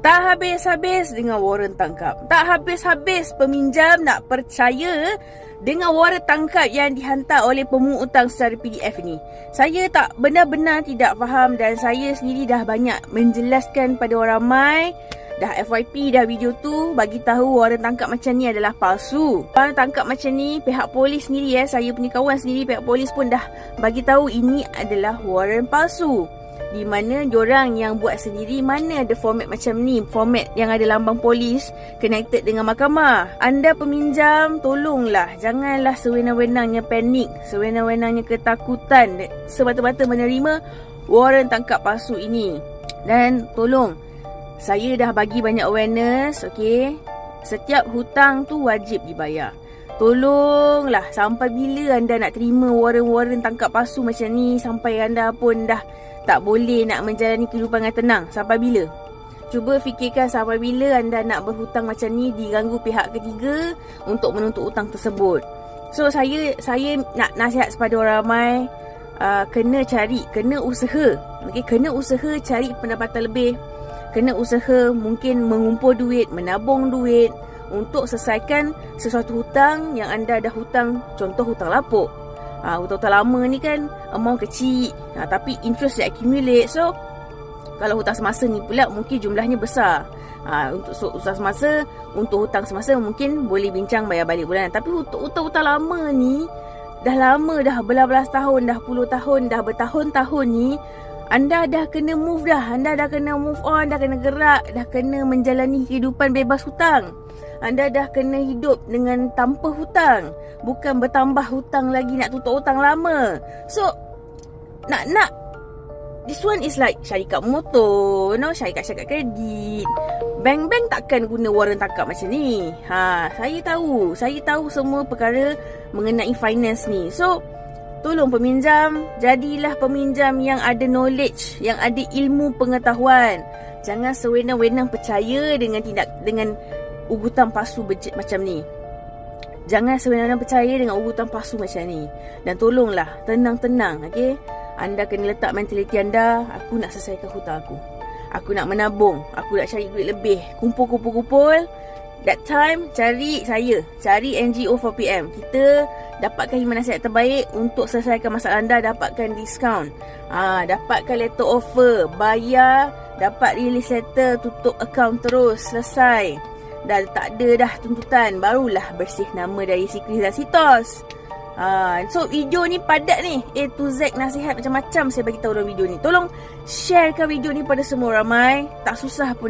Tak habis-habis dengan waran tangkap. Tak habis-habis peminjam nak percaya dengan waran tangkap yang dihantar oleh pemungut hutang secara PDF ni. Saya tak benar-benar tidak faham dan saya sendiri dah banyak menjelaskan pada orang ramai. Dah FYP dah video tu bagi tahu waran tangkap macam ni adalah palsu. Waran tangkap macam ni pihak polis sendiri saya punya kawan sendiri pihak polis pun dah bagi tahu ini adalah waran palsu. Di mana diorang yang buat sendiri, mana ada format macam ni, format yang ada lambang polis connected dengan mahkamah. Anda peminjam, tolonglah janganlah sewenang-wenangnya panik, sewenang-wenangnya ketakutan semata-mata menerima waran tangkap palsu ini. Dan tolong, saya dah bagi banyak awareness, okey. Setiap hutang tu wajib dibayar. Tolonglah, sampai bila anda nak terima waran-waran tangkap palsu macam ni? Sampai anda pun dah tak boleh nak menjalani kehidupan dengan tenang. Sampai bila? Cuba fikirkan sampai bila anda nak berhutang macam ni, diganggu pihak ketiga untuk menuntut hutang tersebut. So saya nak nasihat kepada orang ramai, kena cari, kena usaha. Okay, kena usaha cari pendapatan lebih. Kena usaha mungkin mengumpul duit, menabung duit untuk selesaikan sesuatu hutang yang anda dah hutang. Contoh hutang lapuk. Hutang lama ni kan amount kecil, tapi interest dia accumulate. So kalau hutang semasa ni pula mungkin jumlahnya besar. Untuk hutang semasa mungkin boleh bincang bayar balik bulanan. Tapi hutang-hutang lama ni dah lama, dah belas-belas tahun, dah puluh tahun, dah bertahun-tahun ni, anda dah kena move dah. Anda dah kena move on, dah kena gerak, dah kena menjalani kehidupan bebas hutang. Anda dah kena hidup dengan tanpa hutang, bukan bertambah hutang lagi nak tutup hutang lama. So nak this one is like syarikat motor, syarikat kredit. Bank-bank takkan guna waran tangkap macam ni. Saya tahu semua perkara mengenai finance ni. So tolong peminjam, jadilah peminjam yang ada knowledge, yang ada ilmu pengetahuan. Jangan sewenang-wenang percaya dengan ugutan palsu macam ni. Jangan sebenarnya percaya dengan ugutan palsu macam ni. Dan tolonglah, tenang-tenang, okey? Anda kena letak mentaliti anda, aku nak selesaikan hutang aku. Aku nak menabung, aku nak cari duit lebih. Kumpul. That time, cari NGO 4PM. Kita dapatkan khidmat nasihat terbaik untuk selesaikan masalah anda, dapatkan diskaun. Dapatkan letter offer, bayar, dapat release letter, tutup akaun terus, selesai. Dah tak ada dah tuntutan, barulah bersih nama dari si Chris dan si Tos. So video ni padat ni, A to Z nasihat macam-macam saya bagi tahu dalam video ni. Tolong sharekan video ni pada semua ramai, tak susah pun.